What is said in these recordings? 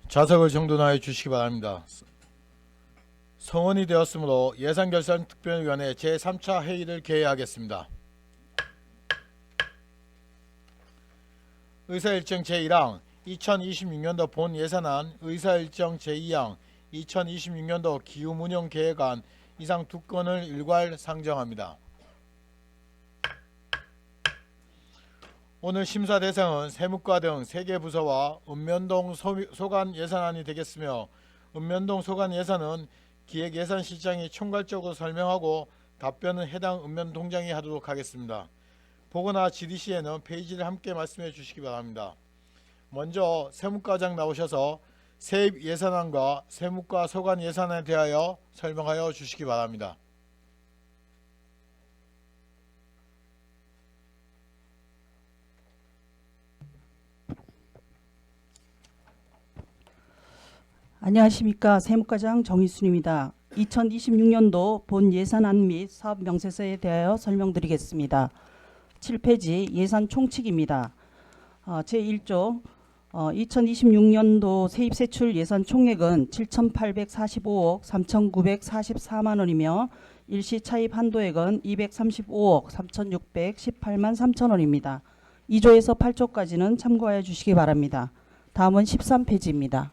좌석을 정돈하여 주시기 바랍니다. 성원이 되었으므로 예산결산특별위원회 제3차 회의를 개회하겠습니다. 의사일정 제1항 2026년도 본예산안, 의사일정 제2항 2026년도 기후운영계획안 이상 두 건을 일괄 상정합니다. 오늘 심사 대상은 세무과 등 3개 부서와 읍면동 소관 예산안이 되겠으며, 읍면동 소관 예산은 기획예산실장이 총괄적으로 설명하고 답변은 해당 읍면동장이 하도록 하겠습니다. 보거나 GDC에는 페이지를 함께 말씀해 주시기 바랍니다. 먼저 세무과장 나오셔서 세입 예산안과 세무과 소관 예산안에 대하여 설명하여 주시기 바랍니다. 안녕하십니까. 세무과장 정희순입니다. 2026년도 본 예산안 및 사업 명세서에 대하여 설명드리겠습니다. 7페이지 예산 총칙입니다. 제1조 2026년도 세입세출 예산 총액은 7,845억 3,944만원이며 일시 차입 한도액은 235억 3,618만 3천원입니다. 2조에서 8조까지는 참고하여 주시기 바랍니다. 다음은 13페이지입니다.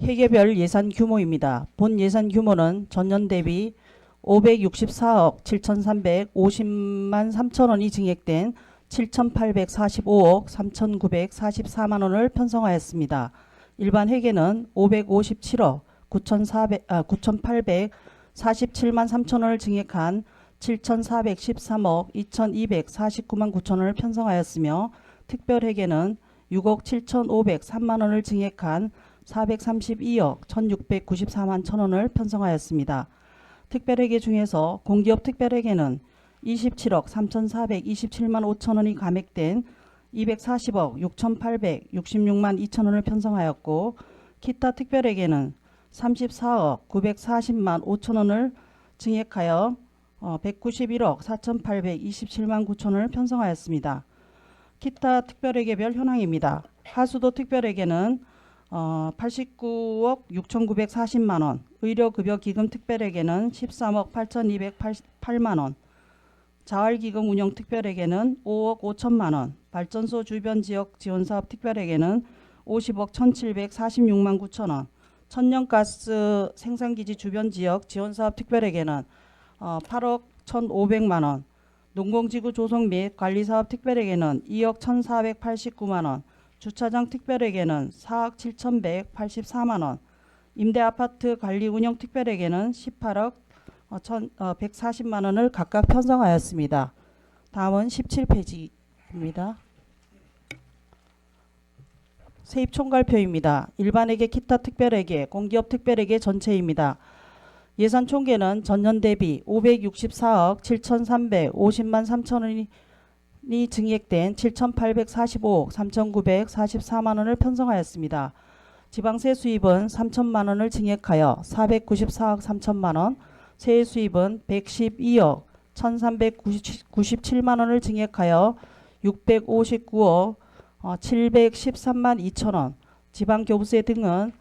회계별 예산 규모입니다. 본 예산 규모는 전년 대비 564억 7,350만 3천원이 증액된 7,845억 3,944만원을 편성하였습니다. 일반 회계는 557억 9,847만 3천원을 증액한 7,413억 2,249만 9천원을 편성하였으며, 특별회계는 6억 7,503만원을 증액한 432억 1,694만 1천원을 편성하였습니다. 특별회계 중에서 공기업 특별회계는 27억 3,427만 5천원이 감액된 240억 6,866만 2천원을 편성하였고, 기타 특별회계는 34억 940만 5천원을 증액하여 191억 4,827만 9천원을 편성하였습니다. 기타 특별회계별 현황입니다. 하수도 특별회계는 89억 6,940만원, 의료급여기금 특별회계는 13억 8,208만원, 자활기금 운영 특별회계는 5억 5천만원, 발전소 주변지역 지원사업 특별회계는 50억 1,746만 9천원, 천연가스 생산기지 주변지역 지원사업 특별회계는 8억 1,500만원, 농공지구 조성 및 관리사업 특별회계는 2억 1,489만원, 주차장 특별회계는 4억 7,184만원, 임대아파트 관리운영 특별회계는 18억 140만원을 각각 편성하였습니다. 다음은 17페이지입니다. 세입총괄표입니다. 일반회계, 기타 특별회계, 공기업 특별회계 전체입니다. 예산 총계는 전년 대비 564억 7,350만 3천원이 증액된 7,845억 3,944만원을 편성하였습니다. 지방세 수입은 3천만원을 증액하여 494억 3천만원, 세액 수입은 112억 1,397만원을 증액하여 659억 713만 2천원, 지방교부세 등은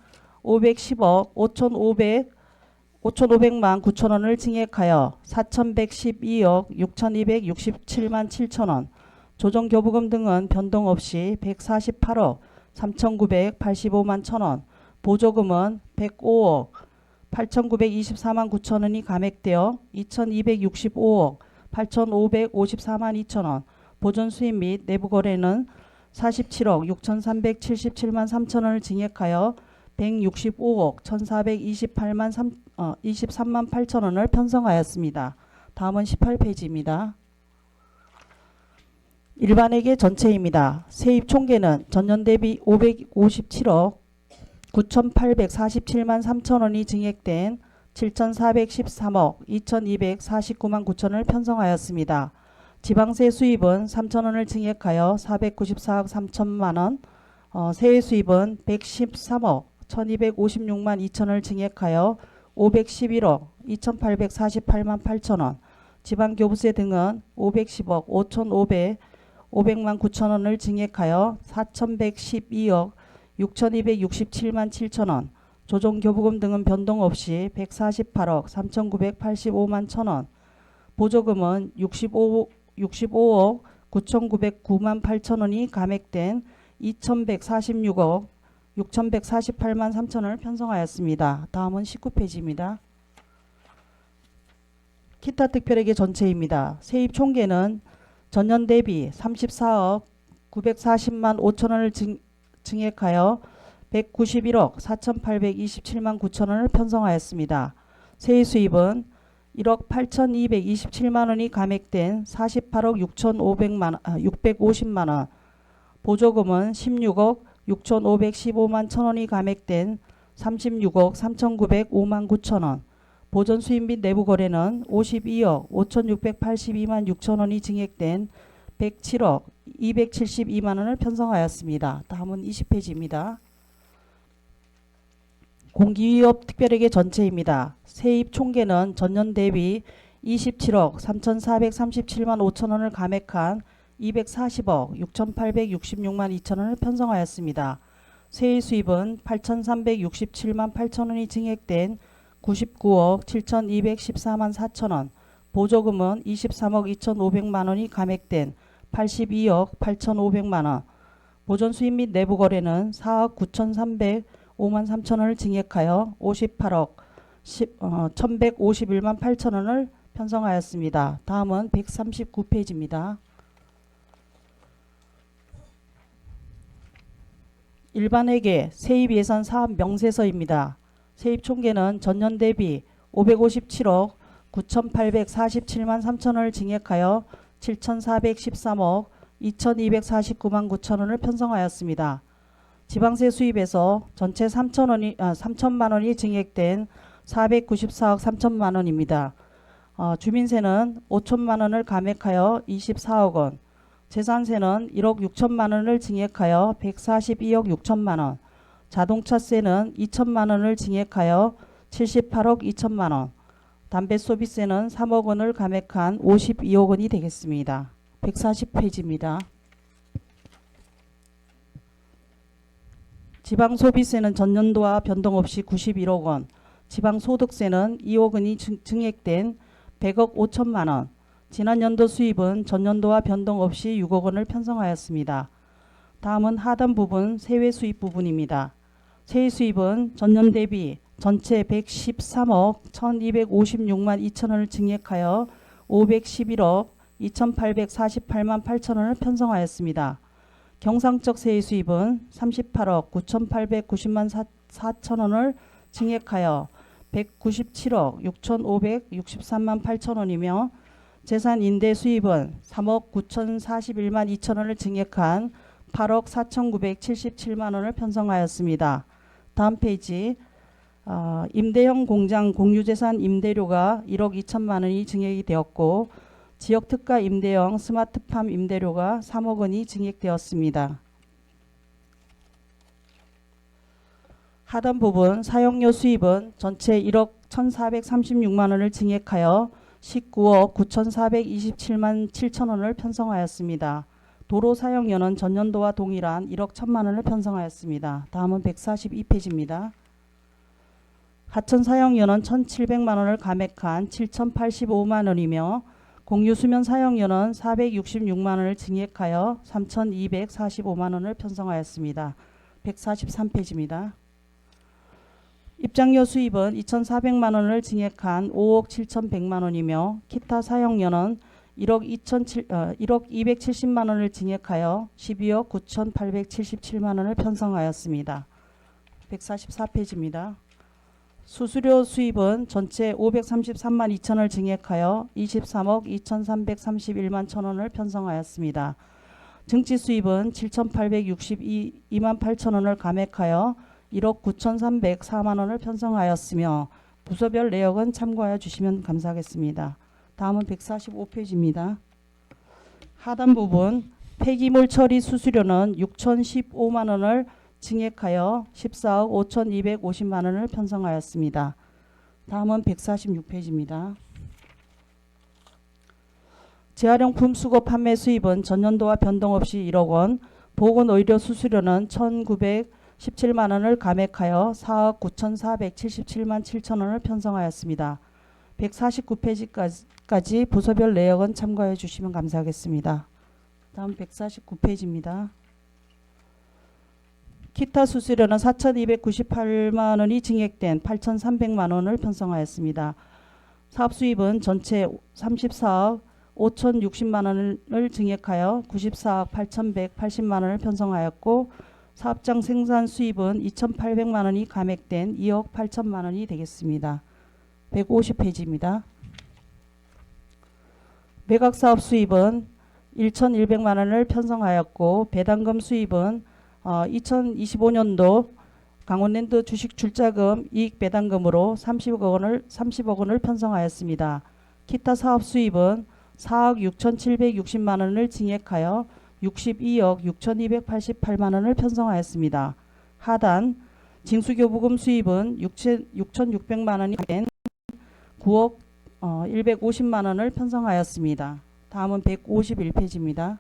510억 5,500만 9천원을 증액하여 4,112억 6,267만 7천원, 조정교부금 등은 변동 없이 148억 3,985만 1천원, 보조금은 105억 8,924만 9천원이 감액되어 2,265억 8,554만 2천원, 보존수입 및 내부거래는 47억 6,377만 3천원을 증액하여 165억 1,423만 8천원을 편성하였습니다. 다음은 18페이지입니다. 일반회계 전체입니다. 세입 총계는 전년 대비 557억 9,847만 3천원이 증액된 7,413억 2,249만 9천원을 편성하였습니다. 지방세 수입은 3천원을 증액하여 494억 3천만원, 세외 수입은 113억 1,256만 2천원을 증액하여 511억 2,848만 8천원, 지방교부세 등은 510억 5,500만 9천원을 증액하여 4,112억 6,267만 7천원, 조정교부금 등은 변동 없이 148억 3,985만 천원, 보조금은 65억 9,909만 8천원이 감액된 2,146억 6,148만 3천원을 편성하였습니다. 다음은 19페이지입니다. 기타 특별회계 전체입니다. 세입 총계는 전년 대비 34억 940만 5천원을 증액하여 191억 4,827만 9천원을 편성하였습니다. 세입 수입은 1억 8,227만원이 감액된 48억 650만원, 보조금은 16억 6,515만 천원이 감액된 36억 3,905만 9천원, 보전 수입 및 내부 거래는 52억 5,682만 6천원이 증액된 107억 272만원을 편성하였습니다. 다음은 20페이지입니다. 공기업 특별회계 전체입니다. 세입 총계는 전년 대비 27억 3,437만 5천원을 감액한 240억 6,866만 2천원을 편성하였습니다. 세입 수입은 8,367만 8천원이 증액된 99억 7,214만 4천원, 보조금은 23억 2,500만원이 감액된 82억 8,500만원, 보전 수입 및 내부 거래는 4억 9,305만 3천원을 증액하여 58억 1,151만 8천원을 편성하였습니다. 다음은 139페이지입니다. 일반회계 세입 예산 사업 명세서입니다. 세입 총계는 전년 대비 557억 9,847만 3천원을 증액하여 7,413억 2,249만 9천원을 편성하였습니다. 지방세 수입에서 전체 3천만 원이 증액된 494억 3천만 원입니다. 주민세는 5천만 원을 감액하여 24억 원, 재산세는 1억 6천만 원을 증액하여 142억 6천만 원, 자동차세는 2천만 원을 증액하여 78억 2천만 원, 담배소비세는 3억 원을 감액한 52억 원이 되겠습니다. 140페이지입니다. 지방소비세는 전년도와 변동 없이 91억 원, 지방소득세는 2억 원이 증액된 100억 5천만 원, 지난 연도 수입은 전년도와 변동 없이 6억 원을 편성하였습니다. 다음은 하단 부분 세외 수입 부분입니다. 세외 수입은 전년 대비 전체 113억 1,256만 2천원을 증액하여 511억 2,848만 8천원을 편성하였습니다. 경상적 세외 수입은 38억 9,890만 4천원을 증액하여 197억 6,563만 8천원이며 재산 임대 수입은 3억 9,041만 2천원을 증액한 8억 4,977만 원을 편성하였습니다. 다음 페이지 임대형 공장 공유재산 임대료가 1억 2천만 원이 증액이 되었고 지역특가 임대형 스마트팜 임대료가 3억 원이 증액되었습니다. 하단 부분 사용료 수입은 전체 1억 1,436만 원을 증액하여 19억 9,427만 7천 원을 편성하였습니다. 도로 사용료는 전년도와 동일한 1억 1천만 원을 편성하였습니다. 다음은 142페이지입니다. 하천 사용료는 1,700만 원을 감액한 7,085만 원이며 공유수면 사용료는 466만 원을 증액하여 3,245만 원을 편성하였습니다. 143페이지입니다. 입장료 수입은 2,400만 원을 증액한 5억 7,100만 원이며 기타 사용료는 1억 270만 원을 증액하여 12억 9,877만 원을 편성하였습니다. 144페이지입니다. 수수료 수입은 전체 533만 2천을 증액하여 23억 2,331만 천원을 편성하였습니다. 증치 수입은 7,862만 8천원을 감액하여 1억 9,304만 원을 편성하였으며 부서별 내역은 참고하여 주시면 감사하겠습니다. 다음은 145페이지입니다. 하단 부분 폐기물 처리 수수료는 6,015만 원을 증액하여 14억 5,250만 원을 편성하였습니다. 다음은 146페이지입니다. 재활용품 수거 판매 수입은 전년도와 변동 없이 1억 원, 보건의료 수수료는 17만 원을 감액하여 4억 9,477만 7천 원을 편성하였습니다. 149페이지까지 부서별 내역은 참고해 주시면 감사하겠습니다. 다음 149페이지입니다. 기타 수수료는 4,298만 원이 증액된 8,300만 원을 편성하였습니다. 사업 수입은 전체 34억 5,060만 원을 증액하여 94억 8,180만 원을 편성하였고 사업장 생산 수입은 2,800만 원이 감액된 2억 8천만 원이 되겠습니다. 150페이지입니다. 매각사업 수입은 1,100만 원을 편성하였고 배당금 수입은 2025년도 강원랜드 주식 출자금 이익 배당금으로 30억 원을 편성하였습니다. 기타 사업 수입은 4억 6,760만 원을 증액하여 62억 6,288만 원을 편성하였습니다. 하단 징수교부금 수입은 6,600만 원이 된 9억 150만 원을 편성하였습니다. 다음은 151페이지입니다.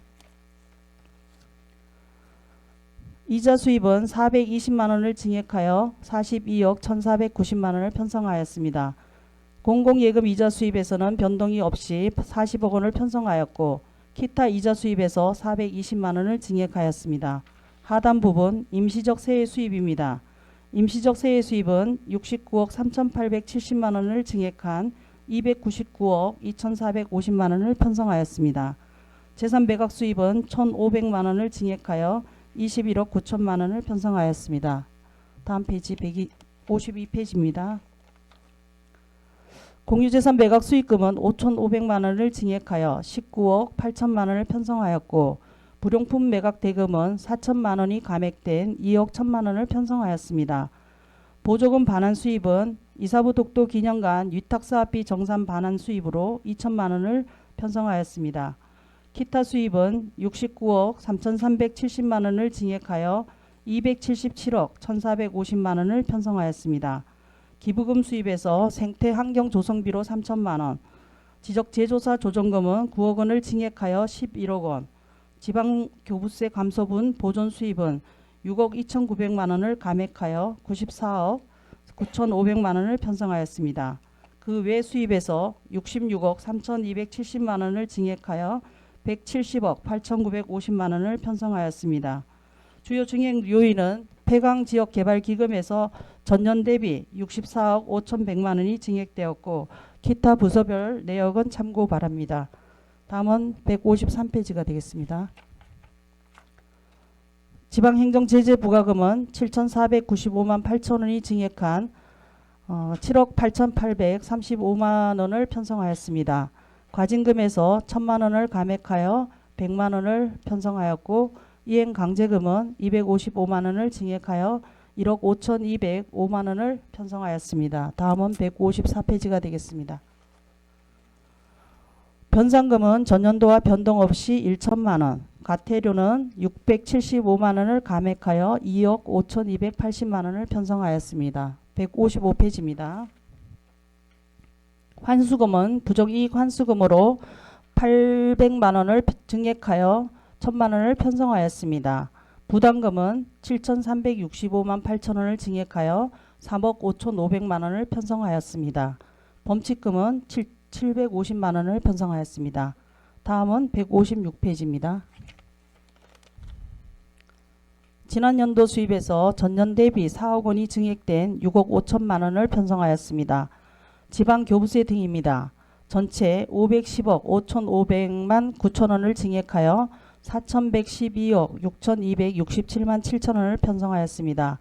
이자 수입은 420만 원을 증액하여 42억 1,490만 원을 편성하였습니다. 공공예금 이자 수입에서는 변동이 없이 40억 원을 편성하였고 기타 이자 수입에서 420만 원을 증액하였습니다. 하단 부분 임시적 세액 수입입니다. 임시적 세액 수입은 69억 3,870만 원을 증액한 299억 2,450만 원을 편성하였습니다. 재산 매각 수입은 1,500만 원을 증액하여 21억 9천만 원을 편성하였습니다. 다음 페이지 152페이지입니다. 공유재산 매각 수익금은 5,500만 원을 증액하여 19억 8천만 원을 편성하였고 불용품 매각 대금은 4천만 원이 감액된 2억 1천만 원을 편성하였습니다. 보조금 반환 수입은 이사부 독도 기념관 위탁사업비 정산 반환 수입으로 2천만 원을 편성하였습니다. 기타 수입은 69억 3,370만 원을 증액하여 277억 1,450만 원을 편성하였습니다. 기부금 수입에서 생태 환경 조성비로 3천만 원, 지적 제조사 조정금은 9억 원을 증액하여 11억 원, 지방교부세 감소분 보존 수입은 6억 2,900만 원을 감액하여 94억 9,500만 원을 편성하였습니다. 그 외 수입에서 66억 3,270만 원을 증액하여 170억 8,950만 원을 편성하였습니다. 주요 증액 요인은 폐광지역개발기금에서 전년 대비 64억 5,100만 원이 증액되었고 기타 부서별 내역은 참고 바랍니다. 다음은 153페이지가 되겠습니다. 지방행정제재부과금은 7,495만 8천 원이 증액한 7억 8,835만 원을 편성하였습니다. 과징금에서 1,000만 원을 감액하여 100만 원을 편성하였고 이행강제금은 255만 원을 증액하여 1억 5,205만 원을 편성하였습니다. 다음은 154페이지가 되겠습니다. 변상금은 전년도와 변동 없이 1천만 원, 과태료는 675만 원을 감액하여 2억 5,280만 원을 편성하였습니다. 155페이지입니다. 환수금은 부정이익 환수금으로 800만 원을 증액하여 1,000만 원을 편성하였습니다. 부담금은 7,365만 8천 원을 증액하여 3억 5,500만 원을 편성하였습니다. 범칙금은 750만 원을 편성하였습니다. 다음은 156페이지입니다. 지난 연도 수입에서 전년 대비 4억 원이 증액된 6억 5천만 원을 편성하였습니다. 지방교부세 등입니다. 전체 510억 5,500만 9천 원을 증액하여 4,112억 6,267만 7천 원을 편성하였습니다.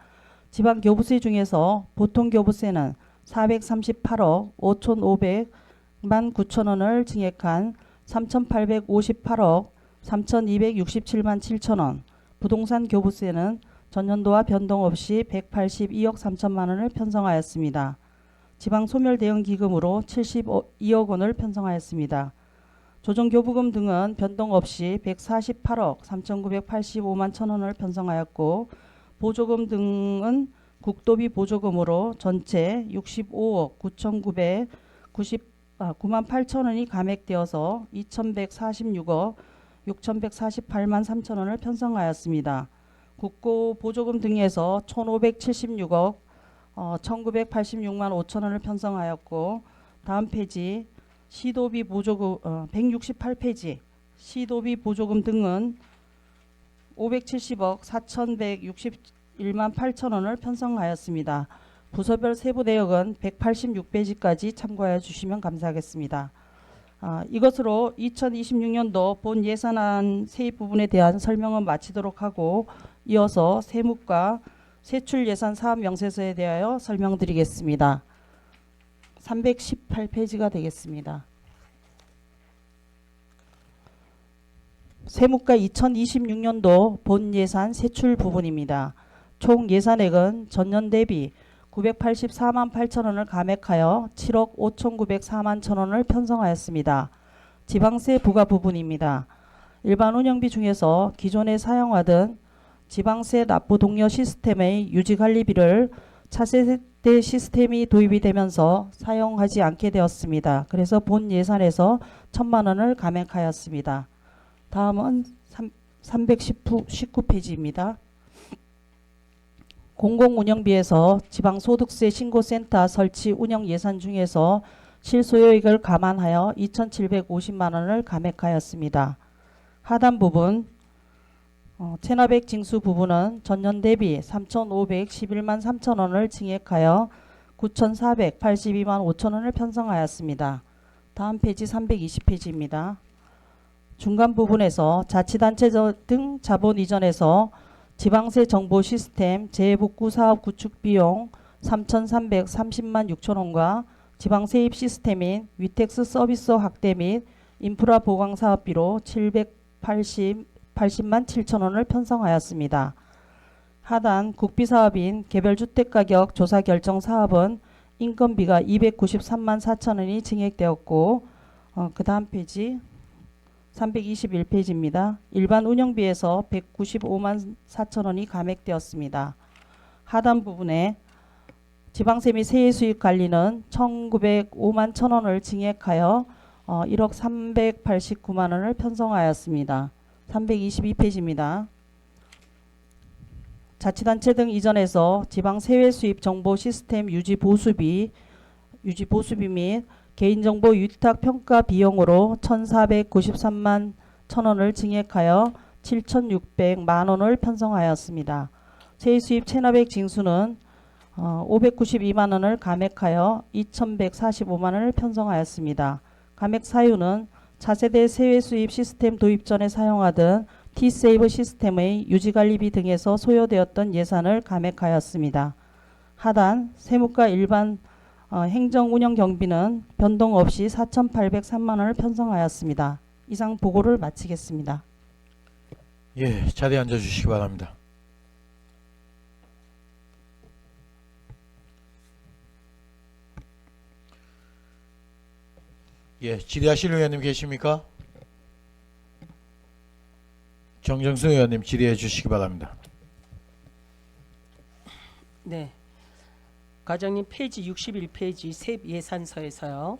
지방교부세 중에서 보통교부세는 438억 5,500만 9천 원을 증액한 3,858억 3,267만 7천 원, 부동산 교부세는 전년도와 변동 없이 182억 3천만 원을 편성하였습니다. 지방소멸대응기금으로 72억 원을 편성하였습니다. 조정교부금 등은 변동 없이 148억 3,985만 천 원을 편성하였고 보조금 등은 국도비 보조금으로 전체 65억 9만 8천 원이 감액되어서 2,146억 6,148만 3천 원을 편성하였습니다. 국고 보조금 등에서 1,576억 1,986만 5천 원을 편성하였고, 다음 페이지 시도비 보조금 168페이지 시도비 보조금 등은 570억 4,161만 8천 원을 편성하였습니다. 부서별 세부 내역은 186페이지까지 참고하여 주시면 감사하겠습니다. 이것으로 2026년도 본 예산안 세입 부분에 대한 설명은 마치도록 하고, 이어서 세무과 세출 예산 사업 명세서에 대하여 설명드리겠습니다. 318페이지가 되겠습니다. 세무과 2026년도 본 예산 세출 부분입니다. 총 예산액은 전년 대비 984만 8천 원을 감액하여 7억 5,904만 천 원을 편성하였습니다. 지방세 부과 부분입니다. 일반 운영비 중에서 기존에 사용하던 지방세 납부 독려 시스템의 유지관리비를 차세대 시스템이 도입이 되면서 사용하지 않게 되었습니다. 그래서 본 예산에서 1,000만 원을 감액하였습니다. 다음은 319페이지입니다. 공공운영비에서 지방소득세 신고센터 설치 운영 예산 중에서 실소요액을 감안하여 2,750만 원을 감액하였습니다. 하단 부분 체납액 징수 부분은 전년 대비 3,511만 3천 원을 증액하여 9,482만 5천 원을 편성하였습니다. 다음 페이지 320페이지입니다. 중간 부분에서 자치단체 등 자본 이전에서 지방세 정보 시스템 재복구 사업 구축 비용 3,330만 6천 원과 지방세입 시스템인 위텍스 서비스 확대 및 인프라 보강 사업비로 780만 7천 원을 편성하였습니다. 하단 국비사업인 개별주택가격 조사 결정 사업은 인건비가 293만 4천 원이 증액되었고, 그 다음 페이지 321페이지입니다. 일반 운영비에서 195만 4천 원이 감액되었습니다. 하단 부분에 지방세 및 세액 수입 관리는 1,905만 1천 원을 증액하여 1억 389만 원을 편성하였습니다. 322페이지입니다. 자치단체 등 이전에서 지방세외 수입 정보 시스템 유지 보수비 및 개인정보 위탁 평가 비용으로 1,493만 1천 원을 증액하여 7,600만 원을 편성하였습니다. 세수입 체납액 징수는 592만 원을 감액하여 2,145만 원을 편성하였습니다. 감액 사유는 차세대 세외 수입 시스템 도입 전에 사용하던 T세이브 시스템의 유지관리비 등에서 소요되었던 예산을 감액하였습니다. 하단 세무과 일반 행정운영 경비는 변동 없이 4,803만 원을 편성하였습니다. 이상 보고를 마치겠습니다. 예, 자리에 앉아주시기 바랍니다. 예, 질의하실 의원님 계십니까? 정정수 의원님 질의해 주시기 바랍니다. 네. 과장님 페이지 61페이지 세입 예산서에서요.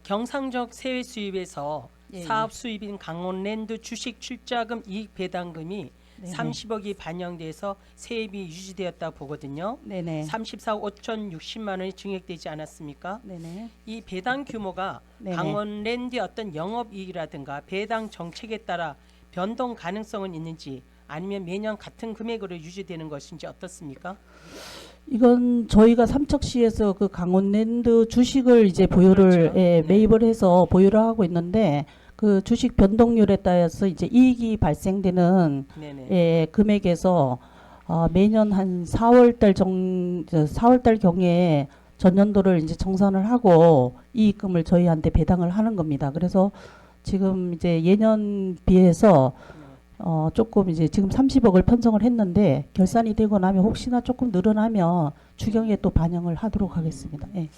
경상적 세외 수입에서 사업 수입인 강원랜드 주식 출자금 이익 배당금이 30억이 반영돼서 세입이 유지되었다 보거든요. 네네. 34억 5,060만 원이 증액되지 않았습니까? 네네. 이 배당 규모가 네네. 강원랜드의 어떤 영업이익이라든가 배당 정책에 따라 변동 가능성은 있는지, 아니면 매년 같은 금액으로 유지되는 것인지 어떻습니까? 이건 저희가 삼척시에서 그 강원랜드 주식을 이제 보유를 그렇죠. 네. 매입을 해서 보유를 하고 있는데, 그 주식 변동률에 따라서 이제 이익이 발생되는 네네. 금액에서 매년 한 4월달 경에 전년도를 이제 정산을 하고 이익금을 저희한테 배당을 하는 겁니다. 그래서 지금 이제 예년 비해서 조금 이제 지금 30억을 편성을 했는데, 결산이 되고 나면 혹시나 조금 늘어나면 추경에 또 반영을 하도록 하겠습니다. 예.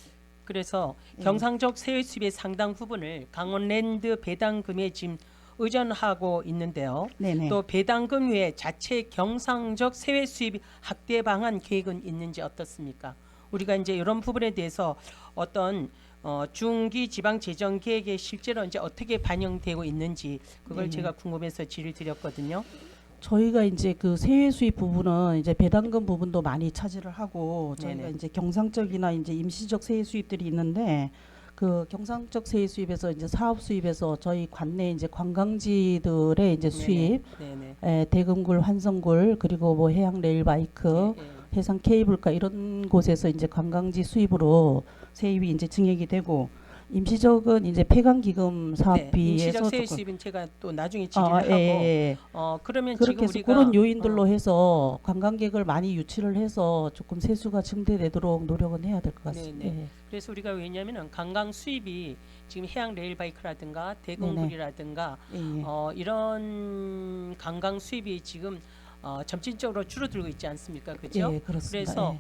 그래서 경상적 세외 수입의 상당 부분을 강원랜드 배당금에 지금 의존하고 있는데요. 네네. 또 배당금 외에 자체 경상적 세외 수입 확대 방안 계획은 있는지 어떻습니까? 우리가 이제 이런 부분에 대해서 어떤 중기 지방 재정 계획에 실제로 이제 어떻게 반영되고 있는지 그걸 네. 제가 궁금해서 질의를 드렸거든요. 저희가 이제 그 세외 수입 부분은 이제 배당금 부분도 많이 차지를 하고 저희가 네네. 이제 경상적이나 이제 임시적 세외 수입들이 있는데 그 경상적 세외 수입에서 이제 사업 수입에서 저희 관내 이제 관광지들의 이제 수입, 네네. 대금굴, 환성굴 그리고 뭐 해양 레일 바이크, 예, 예. 해상 케이블카 이런 곳에서 이제 관광지 수입으로 세입이 이제 증액이 되고 임시적은 이제 폐광기금 네, 사업비에서 임시적 세액 조금 수입은 제가 또 나중에 질의를 하고 예. 그러면 그렇게 지금 해서 우리가 그런 요인들로 해서 관광객을 많이 유치를 해서 조금 세수가 증대되도록 노력은 해야 될 것 같습니다. 네네. 그래서 우리가 왜냐하면 관광 수입이 지금 해양 레일 바이크라든가 대공굴이라든가 예. 예. 이런 관광 수입이 지금 점진적으로 줄어들고 있지 않습니까? 그렇죠? 예, 그렇습니다. 그래서 예.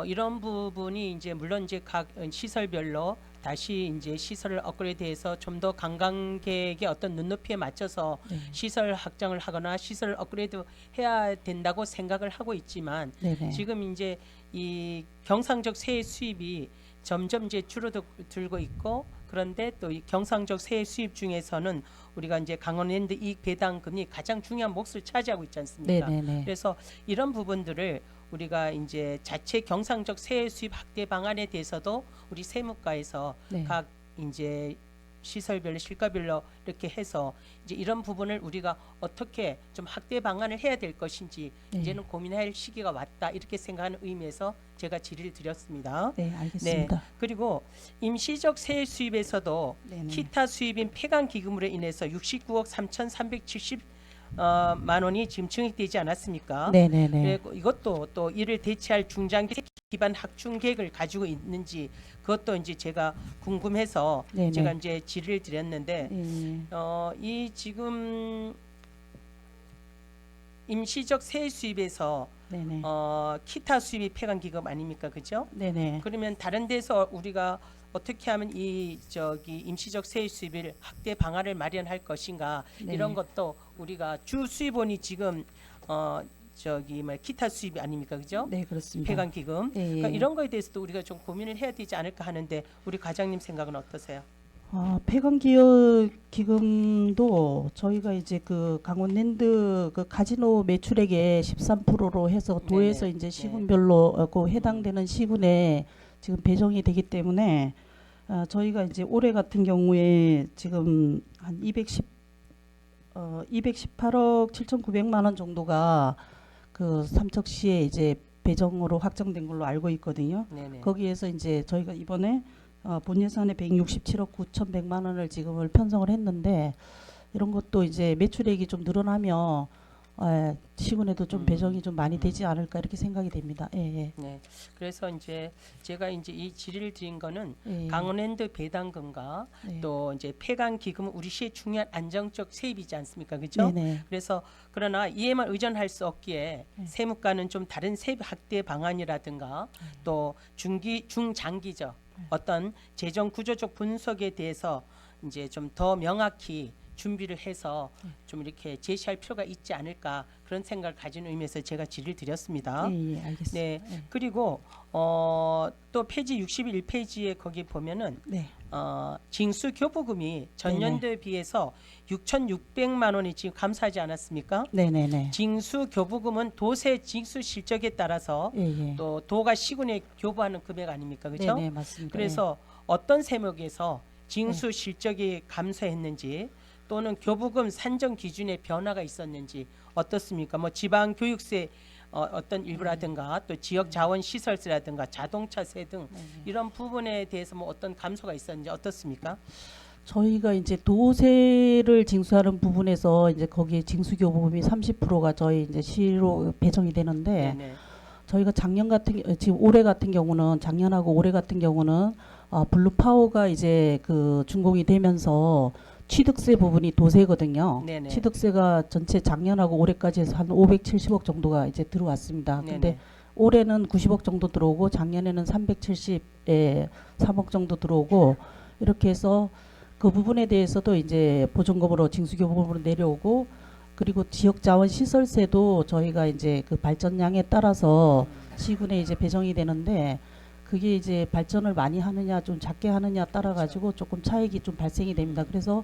이런 부분이 이제 물론 이제 각 시설별로 다시 이제 시설을 업그레이드해서 좀 더 관광객의 어떤 눈높이에 맞춰서 네. 시설 확장을 하거나 시설을 업그레이드 해야 된다고 생각을 하고 있지만 네네. 지금 이제 이 경상적 세액 수입이 점점 이제 줄어들고 있고 그런데 또 이 경상적 세액 수입 중에서는 우리가 이제 강원랜드 이익 배당금이 가장 중요한 몫을 차지하고 있지 않습니까? 네네네. 그래서 이런 부분들을 우리가 이제 자체 경상적 세액 수입 확대 방안에 대해서도 우리 세무과에서 네. 각 이제 시설별로 실과별로 이렇게 해서 이제 이런 부분을 우리가 어떻게 좀 확대 방안을 해야 될 것인지 네. 이제는 고민할 시기가 왔다 이렇게 생각하는 의미에서 제가 질의를 드렸습니다. 네, 알겠습니다. 그리고 임시적 세액 수입에서도 네네. 기타 수입인 폐강 기금으로 인해서 69억 3,370 만 원이 지금 증액되지 않았습니까? 네네네. 그리고 이것도 또 이를 대체할 중장기 기반 확충 계획을 가지고 있는지 그것도 이제 제가 궁금해서 네네. 제가 이제 질의를 드렸는데 예. 이 지금 임시적 세액 수입에서 네네. 기타 수입이 폐강 기금 아닙니까, 그죠? 네네. 그러면 다른 데서 우리가 어떻게 하면 이 임시적 세액 수입을 확대 방안을 마련할 것인가 네. 이런 것도 우리가 주 수입원이 지금 기타 수입이 아닙니까, 그죠? 네, 그렇습니다. 폐강 기금. 예. 그러니까 이런 거에 대해서도 우리가 좀 고민을 해야 되지 않을까 하는데 우리 과장님 생각은 어떠세요? 폐광기업 기금도 저희가 이제 그 강원랜드 그 카지노 매출액의 13%로 해서 도에서 네네. 이제 네. 시군별로 그 해당되는 시군에 지금 배정이 되기 때문에 저희가 이제 올해 같은 경우에 지금 한 218억 7,900만 원 정도가 그 삼척시에 이제 배정으로 확정된 걸로 알고 있거든요. 네네. 거기에서 이제 저희가 이번에 본 예산에 167억 9,100만 원을 지금을 편성을 했는데 이런 것도 이제 매출액이 좀 늘어나면 시군에도 좀 배정이 좀 많이 되지 않을까 이렇게 생각이 됩니다. 예. 네. 그래서 이제 제가 이제 이 질의를 드린 거는 예. 강원랜드 배당금과 네. 또 이제 폐강 기금은 우리 시의 중요한 안정적 세입이지 않습니까, 그렇죠? 네네. 그래서 그러나 이에만 의존할 수 없기에 네. 세무과는 좀 다른 세입 확대 방안이라든가 또 중장기적 어떤 재정 구조적 분석에 대해서 이제 좀 더 명확히 준비를 해서 좀 이렇게 제시할 필요가 있지 않을까 그런 생각을 가진 의미에서 제가 질의를 드렸습니다. 예, 알겠습니다. 네. 예. 그리고 또 페이지 61페이지에 거기 보면은 네. 징수 교부금이 전년도에 비해서 6,600만 원이 지금 감소하지 않았습니까? 네네네. 징수 교부금은 도세 징수 실적에 따라서 예. 또 도가 시군에 교부하는 금액 아닙니까? 그렇죠? 네네, 맞습니다. 그래서 어떤 세목에서 징수 실적이 감소했는지 또는 교부금 산정 기준의 변화가 있었는지 어떻습니까? 뭐 지방 교육세 어떤 일부라든가 또 지역 자원 시설세라든가 자동차세 등 이런 부분에 대해서 뭐 어떤 감소가 있었는지 어떻습니까? 저희가 이제 도세를 징수하는 부분에서 이제 거기에 징수교부금이 30%가 저희 이제 시로 배정이 되는데 네네. 저희가 지금 올해 같은 경우는 작년하고 올해 같은 경우는 블루파워가 이제 그 준공이 되면서 취득세 부분이 도세거든요. 네네. 취득세가 전체 작년하고 올해까지 해서 한 570억 정도가 이제 들어왔습니다. 근데 네네. 올해는 90억 정도 들어오고 작년에는 370억 정도 들어오고 이렇게 해서 그 부분에 대해서도 이제 보존금으로 징수교부금으로 내려오고 그리고 지역 자원 시설세도 저희가 이제 그 발전량에 따라서 시군에 이제 배정이 되는데 그게 이제 발전을 많이 하느냐 좀 작게 하느냐 따라 가지고 조금 차익이 좀 발생이 됩니다. 그래서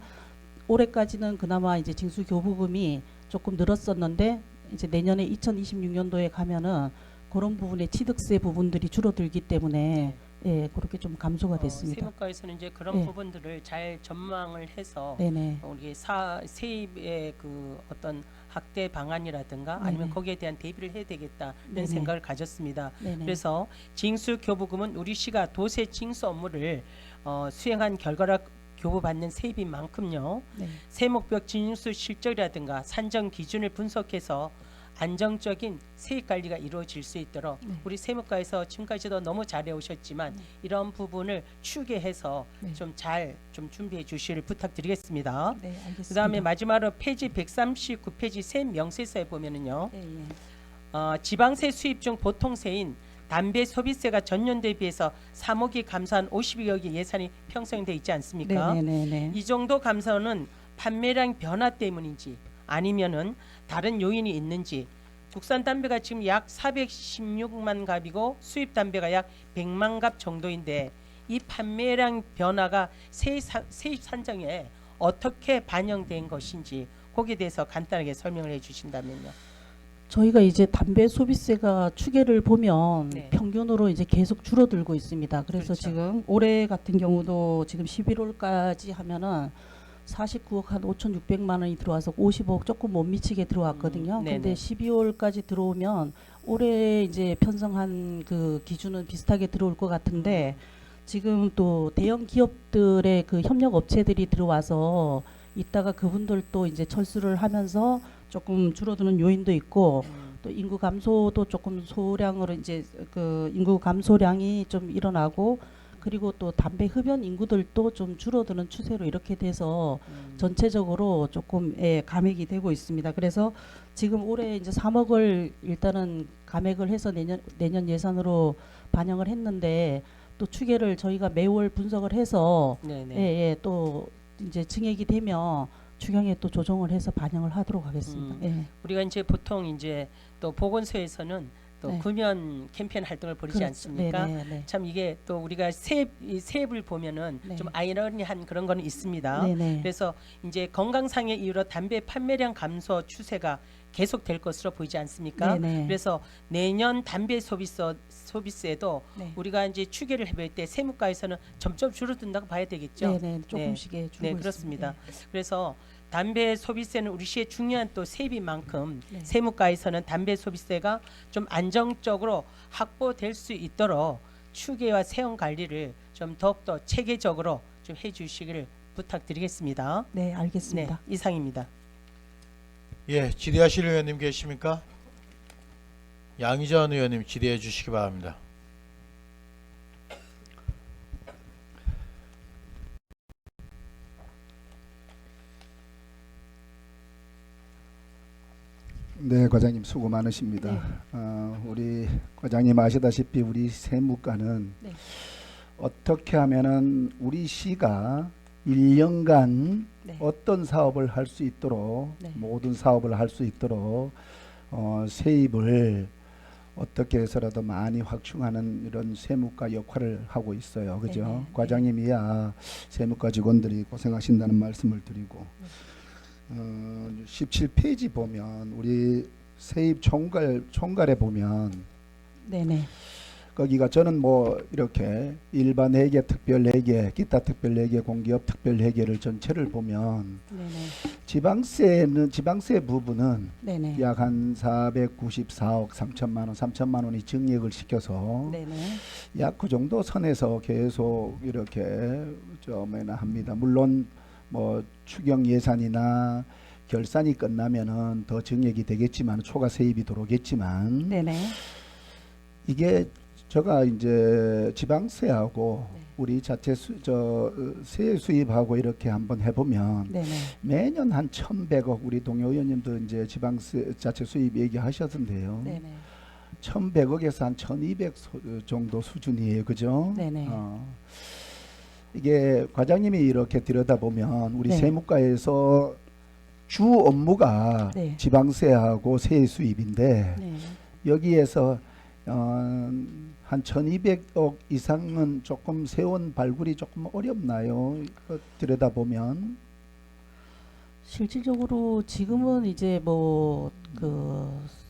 올해까지는 그나마 이제 징수 교부금이 조금 늘었었는데 이제 내년에 2026년도에 가면은 그런 부분의 취득세 부분들이 줄어들기 때문에 예, 그렇게 좀 감소가 됐습니다. 세무과에서는 이제 그런 네. 부분들을 잘 전망을 해서 네네. 우리 세입의 그 어떤 확대 방안이라든가 네네. 아니면 거기에 대한 대비를 해야 되겠다는 네네. 생각을 가졌습니다. 네네. 그래서 징수 교부금은 우리 시가 도세 징수 업무를 수행한 결과라 교부받는 세입인 만큼요. 네. 세목별 징수 실적이라든가 산정 기준을 분석해서 안정적인 세입 관리가 이루어질 수 있도록 네. 우리 세무과에서 지금까지도 너무 잘해 오셨지만 이런 부분을 추계해서 네. 좀 잘 좀 준비해 주시길 부탁드리겠습니다. 네, 알겠습니다. 그다음에 마지막으로 페이지 139페이지 세 명세서에 보면은요. 예, 예. 지방세 수입 중 보통세인 담배 소비세가 전년도에 비해서 3억이 감소한 50억의 예산이 편성돼 있지 않습니까? 네네네. 이 정도 감소는 판매량 변화 때문인지 아니면은 다른 요인이 있는지 국산 담배가 지금 약 416만 갑이고 수입 담배가 약 100만 갑 정도인데 이 판매량 변화가 세입 산정에 어떻게 반영된 것인지 거기에 대해서 간단하게 설명을 해 주신다면요. 저희가 이제 담배 소비세가 추계를 보면 네. 평균으로 이제 계속 줄어들고 있습니다. 그래서 그렇죠. 지금 올해 같은 경우도 지금 11월까지 하면은 49억 한 5,600만 원이 들어와서 50억 조금 못 미치게 들어왔거든요. 네네. 근데 12월까지 들어오면 올해 이제 편성한 그 기준은 비슷하게 들어올 것 같은데 지금 또 대형 기업들의 그 협력 업체들이 들어와서 이따가 그분들도 이제 철수를 하면서 조금 줄어드는 요인도 있고 또 인구 감소도 조금 소량으로 이제 그 인구 감소량이 좀 일어나고 그리고 또 담배 흡연 인구들도 좀 줄어드는 추세로 이렇게 돼서 전체적으로 조금 감액이 되고 있습니다. 그래서 지금 올해 이제 3억을 일단은 감액을 해서 내년 예산으로 반영을 했는데 또 추계를 저희가 매월 분석을 해서 네네. 또 이제 증액이 되면 추경에 또 조정을 해서 반영을 하도록 하겠습니다. 예. 우리가 이제 보통 이제 또 보건소에서는 또 네. 금연 캠페인 활동을 벌이지 그렇죠. 않습니까? 네네. 참 이게 또 우리가 이 세입을 보면은 네. 좀 아이러니한 그런 거는 있습니다. 네네. 그래서 이제 건강상의 이유로 담배 판매량 감소 추세가 계속될 것으로 보이지 않습니까? 네네. 그래서 내년 담배 소비세도 네. 우리가 이제 추계를 해볼 때 세무과에서는 점점 줄어든다고 봐야 되겠죠. 네네. 조금씩의 줄고 네, 그렇습니다. 있습니다. 그래서 담배 소비세는 우리 시의 중요한 또 세입인 만큼 네. 세무과에서는 담배 소비세가 좀 안정적으로 확보될 수 있도록 추계와 세형 관리를 좀 더욱더 체계적으로 좀 해주시기를 부탁드리겠습니다. 네, 알겠습니다. 네, 이상입니다. 예, 질의하실 의원님 계십니까? 양희전 의원님 질의해 주시기 바랍니다. 네, 과장님 수고 많으십니다. 네. 우리 과장님 아시다시피 우리 세무과는 네. 어떻게 하면은 우리 시가 1년간 네. 어떤 사업을 할 수 있도록 네. 모든 사업을 할 수 있도록 세입을 어떻게 해서라도 많이 확충하는 이런 세무과 역할을 하고 있어요. 그죠? 네네. 네. 과장님이야 세무과 직원들이 고생하신다는 말씀을 드리고 17페이지 보면 우리 세입 총괄에 보면 네네. 거기가 저는 뭐 이렇게 일반 회계, 특별 회계, 기타 특별 회계, 공기업 특별 회계를 전체를 보면 네네. 지방세 부분은 네네. 약 한 494억 3천만 원이 증액을 시켜서 네네. 약 그 정도 선에서 계속 이렇게 합니다. 물론 뭐 추경 예산이나 결산이 끝나면은 더 증액이 되겠지만 초과 세입이 들어오겠지만 네네. 이게 제가 이제 지방세하고 네. 우리 자체 세 수입하고 이렇게 한번 해보면 네네. 매년 한 1,100억 우리 동료 의원님도 이제 지방세 자체 수입 얘기하셨는데요. 네네. 1,100억에서 한 1,200 정도 수준이에요, 그죠? 네네. 이게 과장님이 이렇게 들여다보면 우리 네. 세무과에서 주 업무가 네. 지방세하고 세 수입인데 네. 여기에서 한 1,200억 이상은 조금 세원 발굴이 조금 어렵나요? 들여다보면. 실질적으로 지금은 이제 뭐 그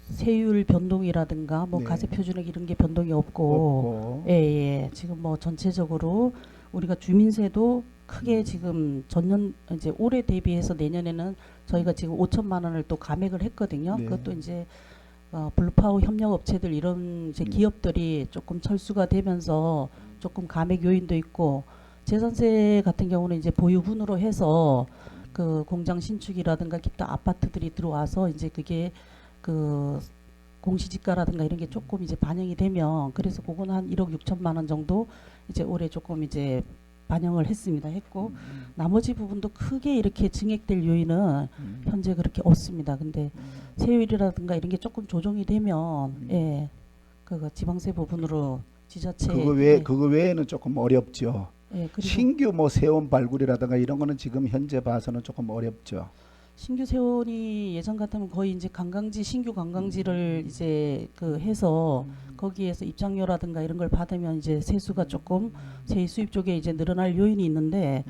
세율 변동이라든가 뭐 네. 가세 표준액 이런 게 변동이 없고 없고. 예. 지금 뭐 전체적으로 우리가 주민세도 크게 지금 전년 이제 올해 대비해서 내년에는 저희가 지금 5천만 원을 또 감액을 했거든요. 네. 그것도 이제 블루파워 협력 업체들 이런 이제 기업들이 조금 철수가 되면서 조금 감액 요인도 있고 재산세 같은 경우는 이제 보유분으로 해서 그 공장 신축이라든가 기타 아파트들이 들어와서 이제 그게 그 공시지가라든가 이런 게 조금 이제 반영이 되면 그래서 그거는 한 1억 6천만 원 정도 이제 올해 조금 이제 반영을 했고 나머지 부분도 크게 이렇게 증액될 요인은 현재 그렇게 없습니다. 근데 세율이라든가 이런 게 조금 조정이 되면 예. 그거 지방세 부분으로 지자체 그거 외에는 조금 어렵죠. 예, 그리고 신규 뭐 세원 발굴이라든가 이런 거는 지금 현재 봐서는 조금 어렵죠. 신규 세원이 예전 같으면 거의 이제 관광지 신규 관광지를 이제 그 해서 거기에서 입장료라든가 이런 걸 받으면 이제 세수가 조금 세입 수입 쪽에 이제 늘어날 요인이 있는데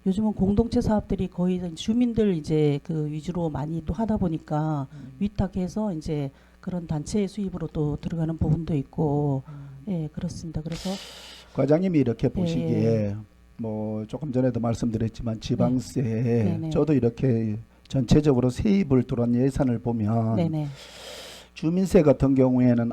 요즘은 공동체 사업들이 거의 주민들 이제 그 위주로 많이 또 하다 보니까 위탁해서 이제 그런 단체의 수입으로 또 들어가는 부분도 있고 예 그렇습니다. 그래서 과장님이 이렇게 보시기에 예. 뭐 조금 전에도 말씀드렸지만 지방세 네네. 저도 이렇게 전체적으로 세입을 들어온 예산을 보면 네네 주민세 같은 경우에는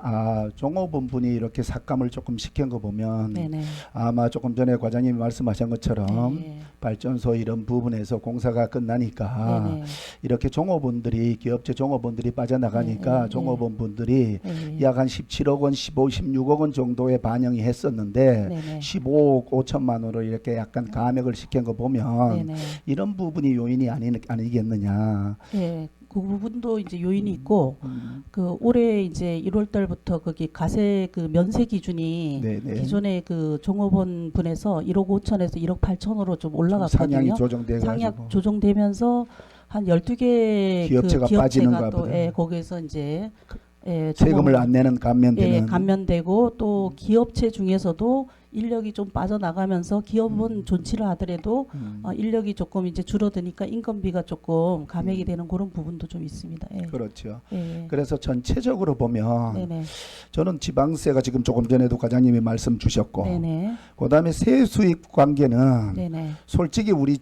종업원분이 이렇게 삭감을 조금 시킨 거 보면 네네 아마 조금 전에 과장님이 말씀하신 것처럼 예, 발전소 이런 부분에서 공사가 끝나니까 네네 이렇게 종업원들이 기업체 종업원들이 빠져나가니까 네, 네, 종업원분들이 예, 약 한 17억 원, 15, 16억 원 정도에 반영이 했었는데 네네 15억 5천만 원으로 이렇게 약간 감액을 시킨 거 보면 네네 이런 부분이 요인이 아니겠느냐. 예, 그 부분도 이제 요인이 있고 그 올해 이제 1월 달부터 거기 가세 그 면세 기준이 네네. 기존의 그 종업원 분에서 1억 5천에서 1억 8천으로 좀 올라갔거든요. 상향이 조정돼 상향 가지고 조정되면서 한 12개 기업체가 그 빠지는가 기업체가 또 보다. 예, 거기서 이제 예, 세금을 종업원- 안 내는 감면되는 예, 감면되고 또 기업체 중에서도 인력이 좀 빠져나가면서 기업은 존치를 하더라도 인력이 조금 이제 줄어드니까 인건비가 조금 감액이 되는 그런 부분도 좀 있습니다. 예. 그렇죠. 예. 그래서 전체적으로 보면 네네. 저는 지방세가 지금 조금 전에도 과장님이 말씀 주셨고 네네. 그다음에 세 수입 관계는 네네. 솔직히 우리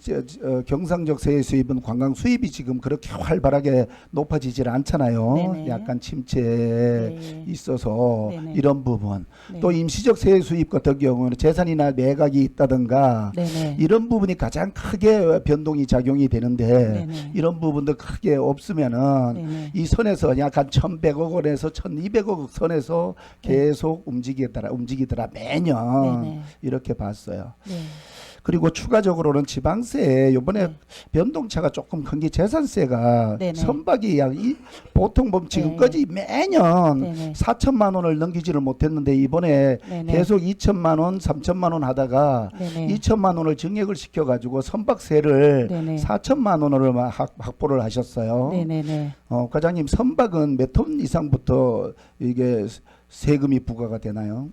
경상적 세 수입은 관광 수입이 지금 그렇게 활발하게 높아지질 않잖아요. 네네. 약간 침체 예. 있어서 네네. 이런 부분 네. 또 임시적 세 수입 같은 경우는 재산이나 매각이 있다든가 네네. 이런 부분이 가장 크게 변동이 작용이 되는데 네네. 이런 부분도 크게 없으면은 네네. 이 선에서 약간 1,100억 원에서 1,200억 선에서 계속 움직이더라 매년 네네. 이렇게 봤어요. 네. 그리고 추가적으로는 지방세 이번에 네. 변동차가 조금 큰 게 재산세가 네네. 선박이 보통 보면 지금까지 매년 네네. 4천만 원을 넘기지를 못했는데 이번에 네네. 계속 2천만 원, 3천만 원 하다가 네네. 2천만 원을 증액을 시켜가지고 선박세를 네네. 4천만 원으로 확보를 하셨어요. 네네네. 과장님 선박은 몇 톤 이상부터 이게 세금이 부과가 되나요?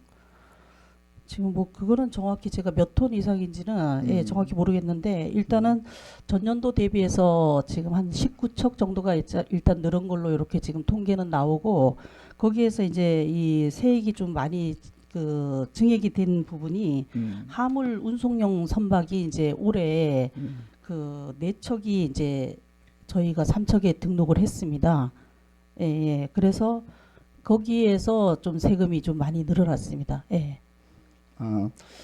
지금 뭐 그거는 정확히 제가 몇 톤 이상인지는 예, 정확히 모르겠는데 일단은 전년도 대비해서 지금 한 19척 정도가 일단 늘은 걸로 이렇게 지금 통계는 나오고 거기에서 이제 이 세액이 좀 많이 그 증액이 된 부분이 화물 운송용 선박이 이제 올해 그 4척이 이제 저희가 3척에 등록을 했습니다. 예, 예. 그래서 거기에서 좀 세금이 좀 많이 늘어났습니다. 예.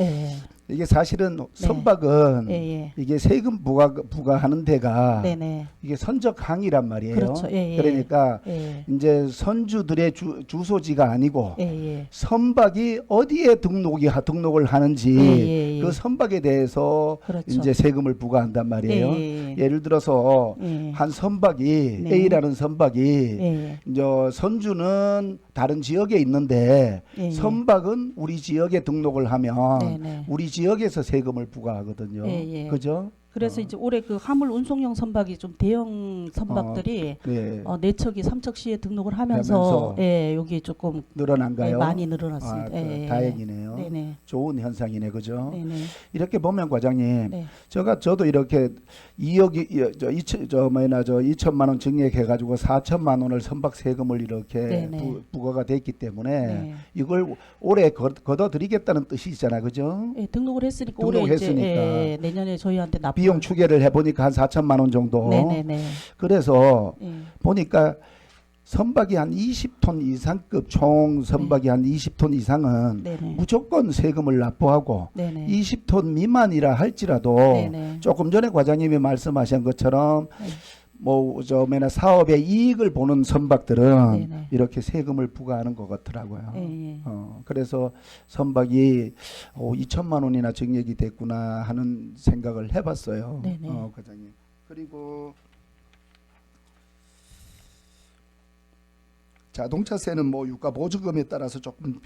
예. 이게 사실은 선박은 예, 예. 이게 세금 부과하는 데가 네네. 이게 선적 항이란 말이에요. 그렇죠. 예, 예. 그러니까 예. 이제 선주들의 주소지가 아니고 예, 예. 선박이 어디에 등록을 하는지 예, 예. 그 선박에 대해서 그렇죠. 이제 세금을 부과한단 말이에요. 예, 예. 예를 들어서 예. 한 선박이 네. A라는 선박이 예. 이제 선주는 다른 지역에 있는데 예, 예. 선박은 우리 지역에 등록을 하면 네네. 우리 지역에서 세금을 부과하거든요. 예, 예. 그죠? 그래서 이제 올해 그 화물 운송용 선박이 좀 대형 선박들이 네. 4척이 삼척시에 등록을 하면서 예, 여기 조금 늘어난가요? 예, 많이 늘어났습니다. 아, 그 예, 예. 다행이네요. 네네. 좋은 현상이네, 그죠? 네네. 이렇게 보면 과장님, 네. 저도 이렇게 2억이 저 2천만 원 증액해가지고 4천만 원을 선박 세금을 이렇게 네네. 부과가 됐기 때문에 네. 이걸 올해 걷어드리겠다는 뜻이잖아, 그죠? 예, 등록을 했으니까 올해 이제 등록했으니까. 예, 내년에 저희한테 납부. 비용 추계를 해보니까 한 4천만 원 정도. 네네네. 그래서 예. 보니까 선박이 한 20톤 이상급 총 선박이 한 20톤 이상은 네네. 무조건 세금을 납부하고 네네. 20톤 미만이라 할지라도 네네. 조금 전에 과장님이 말씀하신 것처럼 네. 사업의 이익을 보는 선박들은 네네. 이렇게 세금을 부과하는 것 같더라고요. 예, 예. 그래서 선박이 2천만 원이나 증액이 됐구나 하는 생각을 해봤어요. 네네. 과장님. 그리고 자동차세는 뭐 유가 보조금에 따라서 조금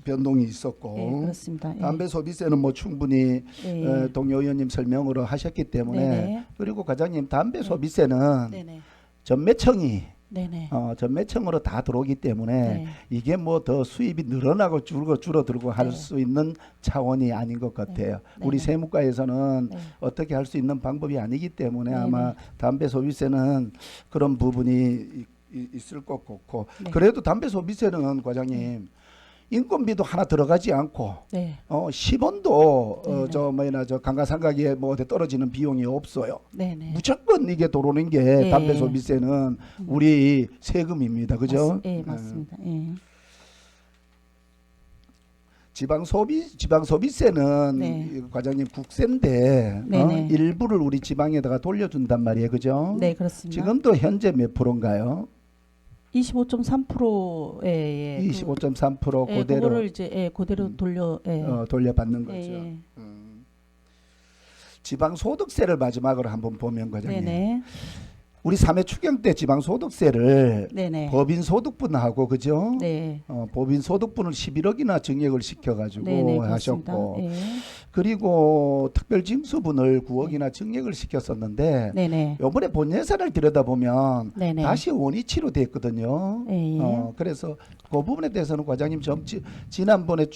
변동이 있었고 예, 그렇습니다. 예. 담배 소비세는 뭐 충분히 예, 예. 동료 의원님 설명으로 하셨기 때문에 네네. 그리고 과장님 담배 소비세는 네네. 전매청이 네네. 전매청으로 다 들어오기 때문에 네. 이게 뭐 더 수입이 늘어나고 줄어들고 할 네. 수 있는 차원이 아닌 것 같아요. 네. 우리 네. 세무과에서는 네. 어떻게 할 수 있는 방법이 아니기 때문에 네, 아마 네. 담배 소비세는 그런 부분이 있을 것 같고 네. 그래도 담배 소비세는 과장님 인건비도 하나 들어가지 않고 네. 10원도 네, 저 감가상각에 뭐 어디 떨어지는 비용이 없어요. 네네. 무조건 이게 들어오는 게 네. 담배 소비세는 우리 세금입니다. 그죠? 예, 맞습니다. 예. 지방 소비세는 네. 과장님 국세인데 네네. 일부를 우리 지방에다가 돌려준단 말이에요. 그죠? 네, 그렇습니다. 지금도 현재 몇 프로인가요? 25.3%에 25.3% 예, 그대로 그거를 이제 그대로 돌려 돌려받는 거죠. 예. 지방 소득세를 마지막으로 한번 보면 과장님. 네네. 우리 3회 추경 때 지방 소득세를 네네. 법인 소득분하고 그죠? 네. 법인 소득분을 11억이나 증액을 시켜가지고 네네, 하셨고 그렇습니다. 예. 그리고 특별징수분을 9억이나 증액을 시켰었는데 네네. 요번에 본 예산을 들여다보면 네네. 다시 원위치로 됐거든요. 예, 예. 그래서 그 부분에 대해서는 과장님 지난번에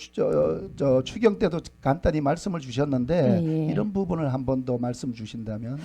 추경 때도 간단히 말씀을 주셨는데 예, 예. 이런 부분을 한 번 더 말씀 주신다면.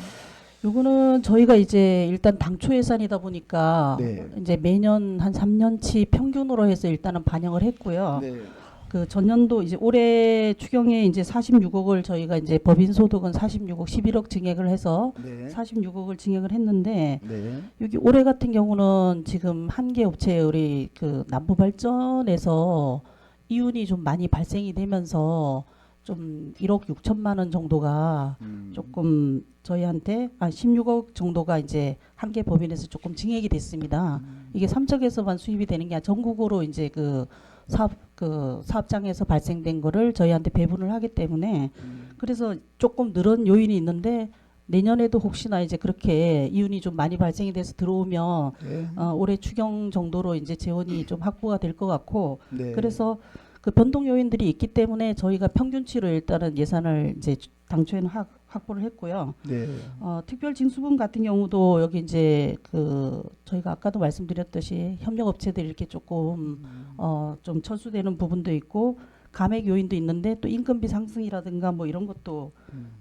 요거는 저희가 이제 일단 당초 예산이다 보니까 네. 이제 매년 한 3년치 평균으로 해서 일단은 반영을 했고요. 네. 그 전년도 이제 올해 추경에 이제 46억을 저희가 이제 법인 소득은 46억 11억 증액을 해서 네. 46억을 증액을 했는데 네. 여기 올해 같은 경우는 지금 한 개 업체 우리 그 남부발전에서 이윤이 좀 많이 발생이 되면서 좀 1억 6천만 원 정도가 조금 저희한테 16억 정도가 이제 한 개 법인에서 조금 증액이 됐습니다. 이게 삼척에서만 수입이 되는 게 아니라 전국으로 이제 그 사업장에서 발생된 거를 저희한테 배분을 하기 때문에 그래서 조금 늘은 요인이 있는데 내년에도 혹시나 이제 그렇게 이윤이 좀 많이 발생이 돼서 들어오면 네. 올해 추경 정도로 이제 재원이 좀 확보가 될 것 같고 네. 그래서 그 변동 요인들이 있기 때문에 저희가 평균치로 일단은 예산을 이제 당초에는 확보를 했고요. 네. 특별 징수분 같은 경우도 여기 이제 그 저희가 아까도 말씀드렸듯이 협력 업체들이 이렇게 조금 좀 철수되는 부분도 있고 감액 요인도 있는데 또 임금비 상승이라든가 뭐 이런 것도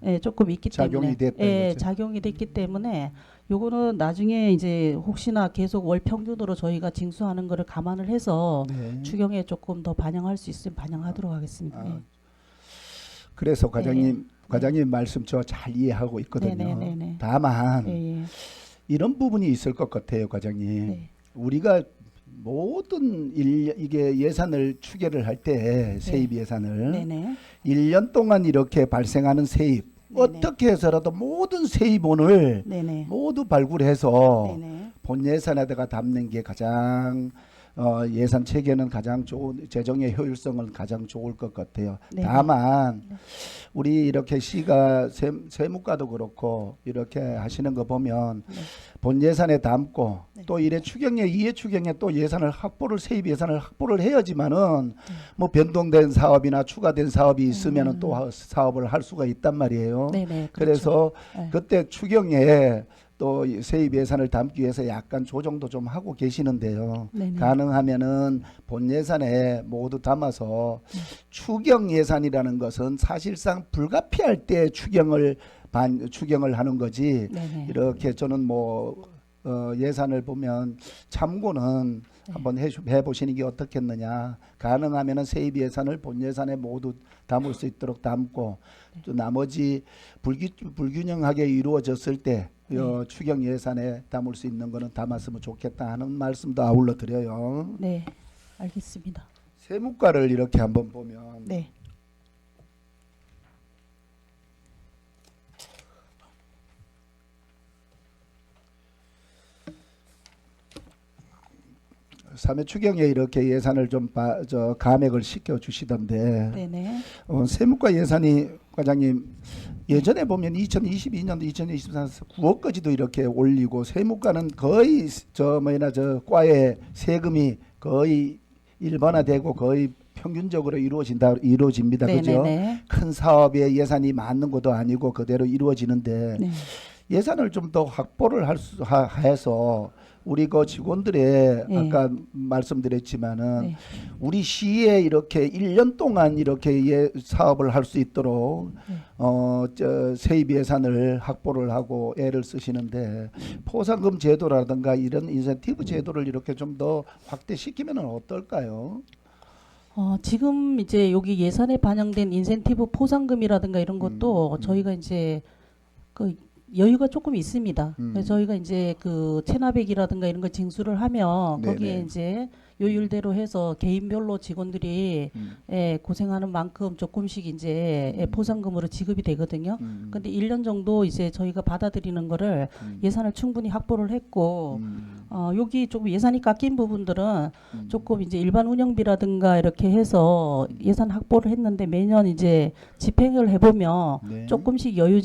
예, 조금 있기 때문에 작용이 됐다 예, 이거죠. 작용이 됐기 때문에 요거는 나중에 이제 혹시나 계속 월 평균으로 저희가 징수하는 거를 감안을 해서 네. 추경에 조금 더 반영할 수 있으면 반영하도록 하겠습니다. 예. 그래서 과장님 말씀 저 잘 이해하고 있거든요. 네네네네. 다만 예, 예. 이런 부분이 있을 것 같아요, 과장님. 네. 우리가 모든 이게 예산을 추계를 할 때 세입 예산을 네네. 1년 동안 이렇게 발생하는 세입 네네. 어떻게 해서라도 모든 세입원을 네네. 모두 발굴해서 네네. 본 예산에다가 담는 게 가장 예산 체계는 가장 좋은 재정의 효율성은 가장 좋을 것 같아요. 네. 다만 우리 이렇게 시가 세무과도 그렇고 이렇게 하시는 거 보면 네. 본 예산에 담고 네. 또 이래 추경에 이해 추경에 또 예산을 확보를 세입 예산을 확보를 해야지만은 뭐 변동된 사업이나 추가된 사업이 있으면은 또 사업을 할 수가 있단 말이에요. 네네. 그래서 네. 그때 추경에 또 세입 예산을 담기 위해서 약간 조정도 좀 하고 계시는데요. 네네. 가능하면은 본 예산에 모두 담아서 추경 예산이라는 것은 사실상 불가피할 때 추경을 하는 거지. 네네. 이렇게 저는 뭐 예산을 보면 참고는 네. 한번 해보시는 게 어떻겠느냐. 가능하면은 세입 예산을 본 예산에 모두 담을 수 있도록 담고 또 나머지 불균형하게 이루어졌을 때 추경 예산에 담을 수 있는 거는 담았으면 좋겠다 하는 말씀도 아울러 드려요. 네. 알겠습니다. 세무과를 이렇게 한번 보면 네. 삼회 추경에 이렇게 예산을 좀 감액을 시켜 주시던데 네네. 세무과 예산이 과장님 예전에 보면 2022년도 2024년 9억까지도 이렇게 올리고 세무과는 거의 저 과의 세금이 거의 일반화되고 거의 평균적으로 이루어집니다. 그죠? 네네네. 큰 사업에 예산이 많은 것도 아니고 그대로 이루어지는데 네. 예산을 좀 더 확보를 해서 우리 그 직원들의 네. 아까 말씀드렸지만은 네. 우리 시에 이렇게 1년 동안 이렇게 사업을 할 수 있도록 네. 세입 예산을 확보를 하고 애를 쓰시는데 포상금 제도라든가 이런 인센티브 제도를 이렇게 좀 더 확대시키면 어떨까요? 지금 이제 여기 예산에 반영된 인센티브 포상금이라든가 이런 것도 저희가 이제 그 여유가 조금 있습니다. 그래서 저희가 이제 그 체납액이라든가 이런 걸 징수를 하면 거기에 네네. 이제 요율대로 해서 개인별로 직원들이 고생하는 만큼 조금씩 이제 포상금으로 지급이 되거든요. 근데 1년 정도 이제 저희가 받아들이는 거를 예산을 충분히 확보를 했고 여기 조금 예산이 깎인 부분들은 조금 이제 일반 운영비라든가 이렇게 해서 예산 확보를 했는데 매년 이제 집행을 해보면 네. 조금씩 여유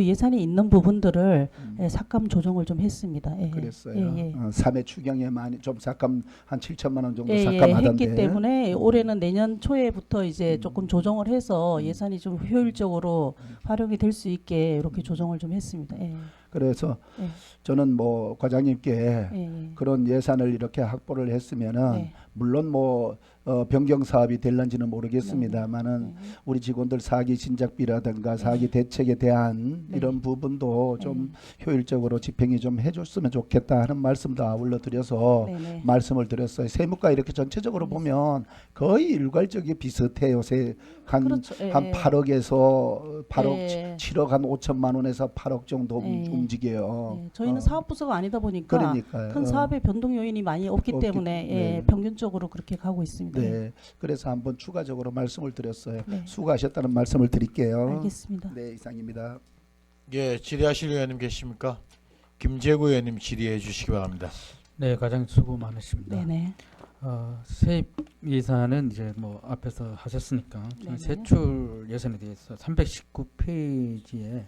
예산이 있는 부분들을 삭감 조정을 좀 했습니다. 예. 그랬어요. 예. 3회 추경에 많이 좀 삭감 한 7천만 원 정도 예, 삭감하던데. 했기 때문에 올해는 내년 초에부터 이제 조금 조정을 해서 예산이 좀 효율적으로 활용이 될 수 있게 이렇게 조정을 좀 했습니다. 예. 그래서 예. 저는 뭐 과장님께 예. 그런 예산을 이렇게 확보를 했으면은 네. 물론 뭐 변경 사업이 될런지는 모르겠습니다만은 네. 우리 직원들 사기 진작비라든가 사기 대책에 대한 네. 이런 부분도 좀 효율적으로 집행이 좀 해줬으면 좋겠다 하는 말씀도 아울러 드려서 네네. 말씀을 드렸어요. 세무과 이렇게 전체적으로 보면 거의 일괄적이 비슷해요. 요새 그렇죠. 예. 한 8억에서 8억 예. 7억 한 5천만 원에서 8억 정도 예. 움직여요. 예. 저희는 사업 부서가 아니다 보니까 그러니까요. 큰 사업의 변동 요인이 많이 없기 없기 때문에 네. 평균적으로 그렇게 가고 있습니다. 네, 그래서 한번 추가적으로 말씀을 드렸어요. 네. 수고하셨다는 말씀을 드릴게요. 알겠습니다. 네, 이상입니다. 예, 질의하실 의원님 계십니까? 김재구 의원님 질의해 주시기 바랍니다. 네, 가장 수고 많으십니다. 네네. 세입 예산은 이제 뭐 앞에서 하셨으니까 네네. 세출 예산에 대해서 319페이지에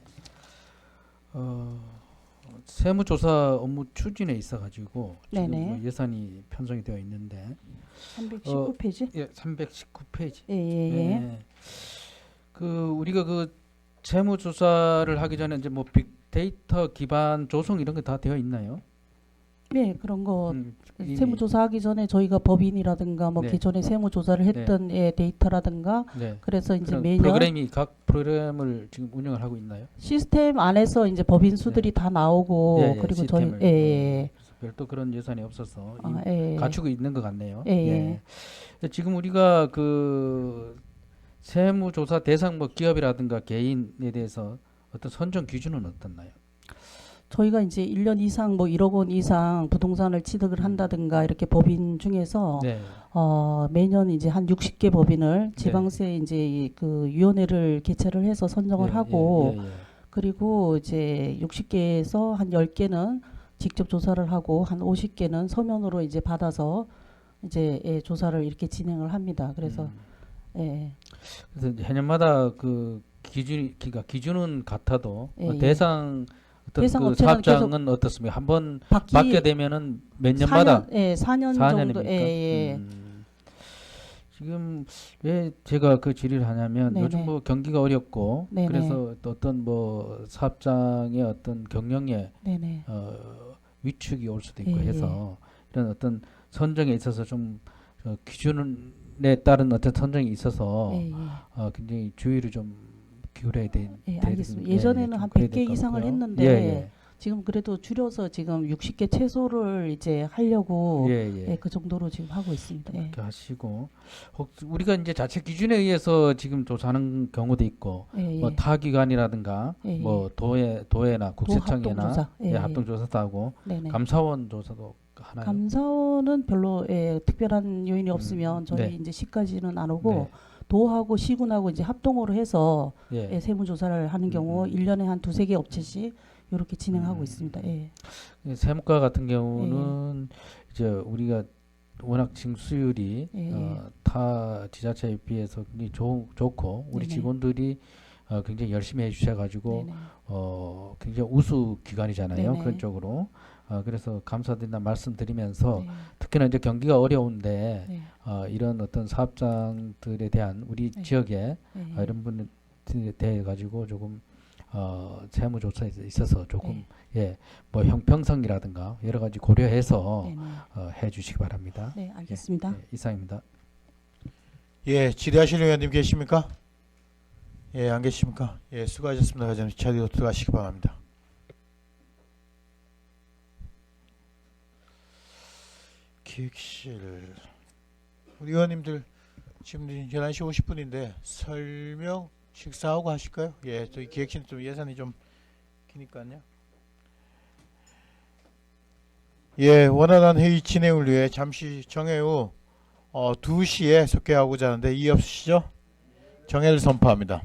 세무조사 업무 추진에 있어가지고 지금 네네. 뭐 예산이 편성이 되어 있는데 319페이지? 예, 319페이지. 예. 그 우리가 그 세무조사를 하기 전에 이제 뭐 빅데이터 기반 조성 이런 게 다 되어 있나요? 네, 그런 거 이미- 세무조사하기 전에 저희가 법인이라든가 뭐 네. 기존에 세무조사를 했던 데이터라든가 네. 그래서 이제 그런 매년 프로그램이 각 프로그램을 지금 운영을 하고 있나요? 시스템 안에서 이제 법인 수들이 다 나오고 예, 예, 그리고 저희 시스템을. 그래서 별도 그런 예산이 없어서 이미 갖추고 있는 것 같네요. 예. 근데 지금 우리가 그 세무조사 대상 뭐 기업이라든가 개인에 대해서 어떤 선정 기준은 어떻나요? 저희가 이제 1년 이상 뭐 1억 원 이상 부동산을 취득을 한다든가 이렇게 법인 중에서 네. 매년 이제 한 60개 법인을 지방세 이제 그 위원회를 개최를 해서 선정을 예, 하고 예, 예, 예. 그리고 이제 60개에서 한 10개는 직접 조사를 하고 한 50개는 서면으로 이제 받아서 이제 조사를 이렇게 진행을 합니다. 그래서 예. 그래서 해년마다 그 기준은 같아도 예, 대상 어떤 대상 그 업체는 사업장은 어떻습니까? 한번 맡게 되면은 몇 4년, 년마다 4년 4년입니까? 정도 예. 지금 왜 제가 그 질의를 하냐면 네네. 요즘 뭐 경기가 어렵고 네네. 그래서 또 어떤 뭐 사업장의 어떤 경영에 네네. 위축이 올 수도 있고 예, 해서 이런 어떤 선정에 있어서 좀 기준에 따른 어떤 선정이 있어서 예, 예. 굉장히 주의를 좀 기울여야 돼. 예, 알겠습니다. 예전에는 한 100개 이상을 했는데 예, 지금 그래도 줄여서 지금 60개 최소를 이제 하려고 예. 그 정도로 지금 하고 있습니다. 예. 그렇게 하시고 혹 우리가 이제 자체 기준에 의해서 지금 조사하는 경우도 있고 예, 뭐 예. 타 기관이라든가 예, 예. 뭐 도에나 국세청이나 합동조사. 예, 예. 합동조사도 하고 네네. 감사원 조사도 하나요? 감사원은 별로 특별한 요인이 없으면 저희 네. 이제 시까지는 안 오고 네. 도하고 시군하고 이제 합동으로 해서 예. 세무조사를 하는 경우 1년에 한 2-3개 업체씩 이렇게 진행하고 있습니다. 예. 세무과 같은 경우는 이제 우리가 워낙 징수율이 예. 타 지자체에 비해서 굉장히 좋고 우리 네네. 직원들이 굉장히 열심히 해주셔가지고 네네. 굉장히 우수 기관이잖아요. 네네. 그런 쪽으로 그래서 감사드린다 말씀드리면서 네. 특히나 이제 경기가 어려운데 네. 이런 어떤 사업장들에 대한 우리 네. 지역에 예. 이런 분들에 대해 가지고 조금 세무조사에 있어서 조금 뭐 형평성이라든가 여러 가지 고려해서 네네. 해주시기 바랍니다. 네, 알겠습니다. 이상입니다. 예, 질의하실 의원님 계십니까? 예, 안 계십니까? 예, 수고하셨습니다. 과장님 자리로 들어가시기 바랍니다. 기획실 우리 의원님들 지금 11시 50분인데 설명 식사하고 하실까요? 예, 저희 기획실 좀 예산이 좀 기니까요. 예, 원활한 회의 진행을 위해 잠시 정회 후 2시에 속개하고자 하는데 이의 없으시죠? 정회를 선포합니다.